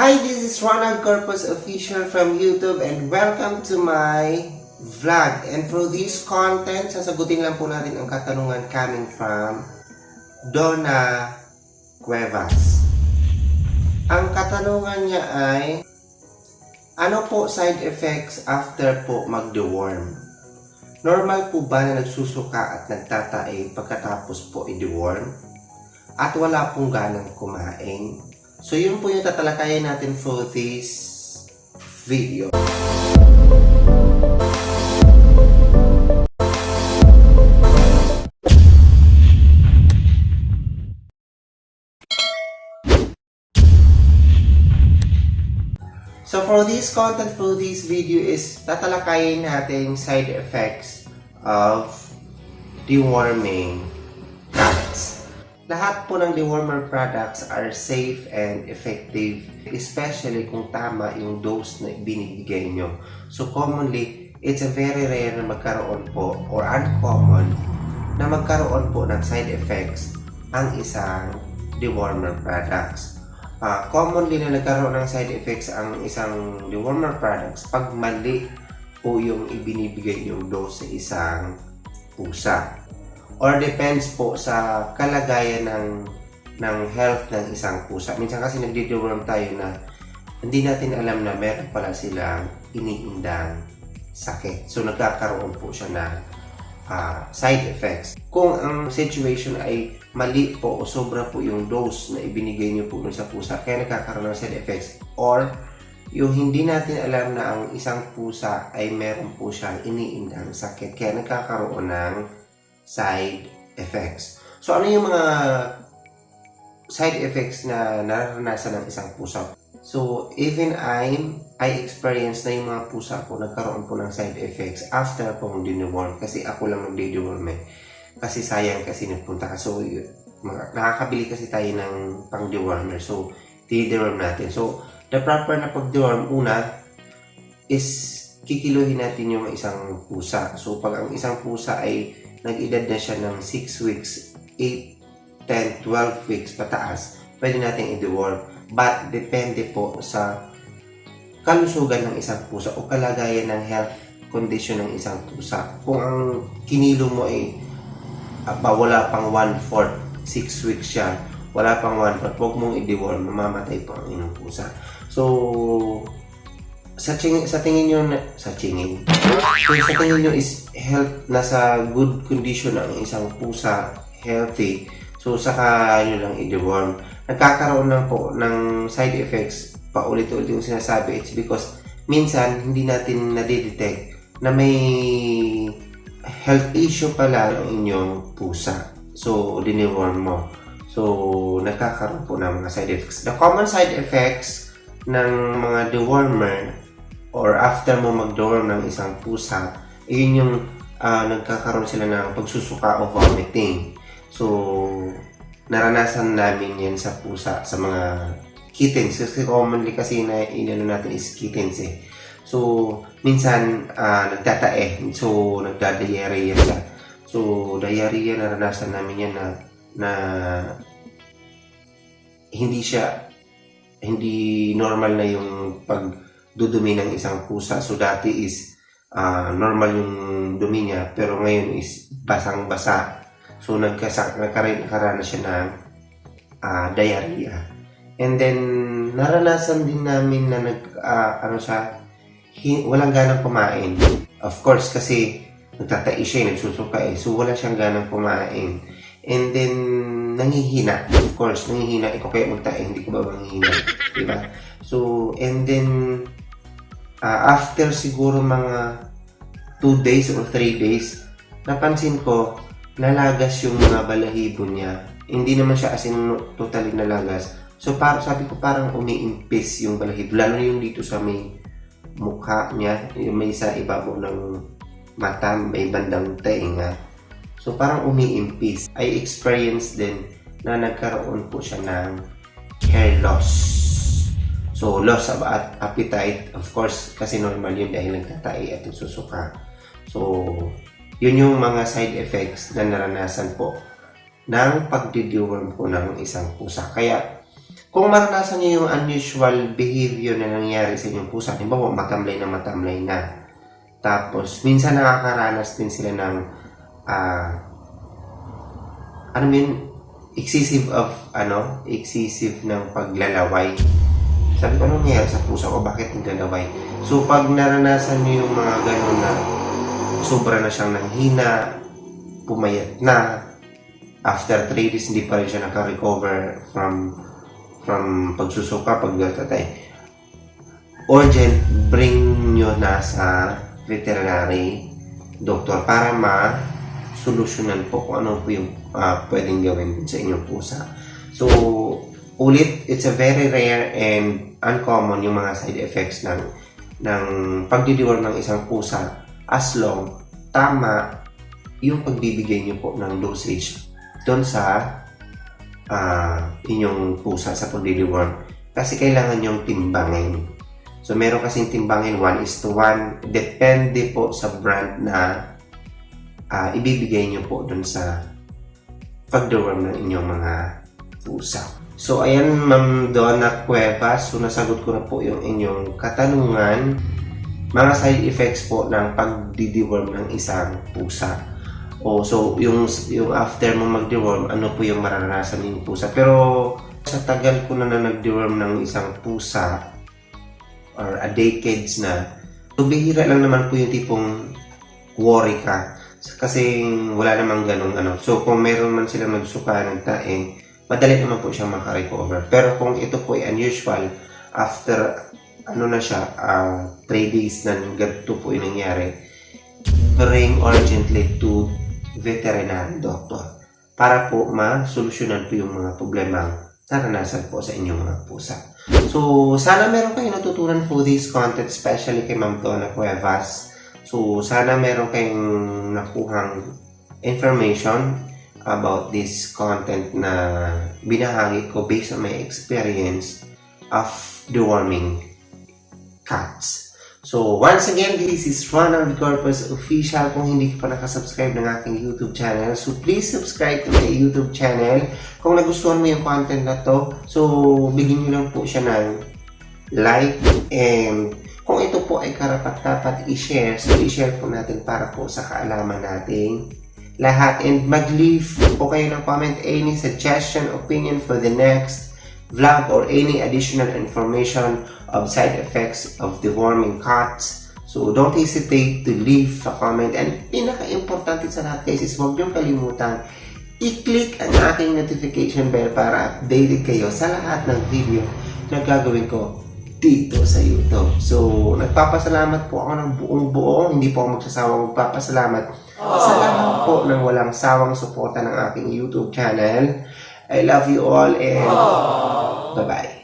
Hi, this is Ronald Corpus Official from YouTube and welcome to my vlog. And for this content, sasagutin lang po natin ang katanungan coming from Donna Cuevas. Ang katanungan niya ay, ano po side effects after po mag-deworm? Normal po ba na nagsusuka at nagtatae pagkatapos po i-deworm? At wala pong ganang kumain? So yun po yung tatalakayin natin for this video. So for this content, for this video is tatalakayin natin side effects of deworming cats. Lahat po ng dewormer products are safe and effective, especially kung tama yung dose na binibigay nyo. So commonly, it's a very rare na magkaroon po or uncommon na magkaroon po ng side effects ang isang dewormer products. Commonly na nagkaroon ng side effects ang isang dewormer products pag mali po yung ibinibigay yung dose sa isang pusa. Or depends po sa kalagayan ng health ng isang pusa. Minsan kasi nagdi-deworm tayo na hindi natin alam na meron pala silang iniindang sakit. So nagkakaroon po siya ng side effects. Kung ang situation ay mali po o sobra po yung dose na ibinigay niyo po sa pusa, kaya nagkakaroon ng side effects. Or yung hindi natin alam na ang isang pusa ay meron po siyang iniindang sakit, kaya nagkakaroon ng side effects. So ano yung mga side effects na naranasan ng isang pusa? So even I experienced na yung mga pusa ko nagkaroon po ng side effects after pong dineworm, kasi ako lang nagde-deworm kasi sayang kasi nagpunta ka. So nakakabili kasi tayo ng pang dewormer, so di-deworm natin. So the proper na pag-deworm, una is kikiluhin natin yung isang pusa. So pag ang isang pusa ay nag-edad na siya ng 6 weeks, 8, 10, 12 weeks pataas, pwede natin i-deworm. But depende po sa kalusugan ng isang pusa o kalagayan ng health condition ng isang pusa. Kung ang kinilo mo ay wala pang 1/4, 6 weeks siya, wala pang 1/4, huwag mong i-deworm, mamamatay po ang inyong pusa. So sa tingin nyo is health, nasa good condition ang isang pusa, healthy, so saka nyo lang i-deworm. Nagkakaroon lang po ng side effects, paulit-ulit yung sinasabi, it's because minsan hindi natin nadidetect na may health issue pala ang inyong pusa, so dineworm mo, so nagkakaroon po ng mga side effects. The common side effects ng mga dewormer or after mo mag-deworm ng isang pusa, yun yung nagkakaroon sila ng pagsusuka o vomiting. So, naranasan namin yan sa pusa, sa mga kittens. Kasi commonly kasi na inano natin is kittens eh. So, minsan nagtatae. So, nagda-diarrhea siya. So, diarrhea, naranasan namin yan na hindi normal na yung pagdudumi ng isang pusa. So dati is normal yung dumi niya, pero ngayon is basang-basa. So nagkaranas siya ng diarrhea. And then naranasan din namin na walang ganang kumain. Of course kasi nagtatai siya, nagsusuka eh. So wala siyang ganang kumain. And then nanghihina. Of course, nanghihina. Ikaw kaya magtae, hindi ko ba manghihina? Diba? So, and then after siguro mga 2 days or 3 days, napansin ko nalagas yung mga balahibo niya. Hindi naman siya as in totally nalagas. So sabi ko parang umiimpis yung balahibo, lalo na yung dito sa may mukha niya, yung may sa ibabaw ng mata, may bandang tainga. So parang umiimpis. I experienced din na nagkaroon po siya ng hair loss. So, loss of appetite, of course, kasi normal yun dahil nagtatai at nagsusuka. So, yun yung mga side effects na naranasan po ng pagdi-deworm ko ng isang pusa. Kaya, kung maranasan niyo yung unusual behavior na nangyari sa inyong pusa, halimbawa matamlay na, tapos minsan nakakaranas din sila ng excessive ng paglalaway. Sabi ko, anong nangyari sa pusa ko? Bakit naglalaway? So, pag naranasan niyo yung mga gano'n na sobra na siyang nanghina, pumayat na, after 3 days, hindi pa rin siya naka-recover from pagsusuka, pagtatay. Urgent, bring nyo na sa veterinary doctor para ma-solusyonan po kung ano po yung pwedeng gawin sa inyong pusa. So, ulit, it's a very rare and uncommon yung mga side effects ng pagdidiwar ng isang pusa as long tama yung pagbibigay nyo po ng dosage doon sa inyong pusa sa pagdidiworm. Kasi kailangan yung timbangin. So, meron kasing timbangin 1:1. Depende po sa brand na ibibigay nyo po dun sa pagdiworm ng inyong mga pusa. So, ayan, Ma'am Donna Cuevas. So, nasagot ko na po yung inyong katanungan. Mga side effects po ng pagdidiworm ng isang pusa. So, yung after mo mag-deworm, ano po yung mararanasan ng pusa. Pero, sa tagal ko na nag-deworm ng isang pusa, or a decades na, so, bihira lang naman po yung tipong worry ka. Kasi wala namang ganong ano. So, kung meron man sila magsuka ng taeng, madali naman po siya makarecover. Pero kung ito po ay unusual, after, 3 days na ganito po yung nangyari, bring urgently to veterinary doctor para po ma-solusyonan po yung mga problemang naranasan po sa inyong mga pusa. So, sana meron kayong natutunan po this content, especially kay Ma'am Donna Cuevas. So, sana meron kayong nakuhang information about this content na binahagi ko based on my experience of deworming cats. So, once again, this is Ronald Corpus Official. Kung hindi ka pa nakasubscribe ng aking YouTube channel, so please subscribe to my YouTube channel. Kung nagustuhan mo yung content na to, so bigyan nyo lang po siya ng like. And kung ito po ay karapat-dapat i-share, so i-share po natin para po sa kaalaman natin lahat. And mag-leave po kayo ng comment, any suggestion, opinion for the next vlog or any additional information of side effects of deworming cats. So, don't hesitate to leave a comment. And pinaka-importante sa lahat guys is huwag niyong kalimutan i-click ang aking notification bell para updated kayo sa lahat ng video na gagawin ko dito sa YouTube. So, nagpapasalamat po ako ng buong-buo. Hindi po ako magsasawang magpapasalamat sa lahat po ng walang sawang suporta ng aking YouTube channel. I love you all and bye-bye.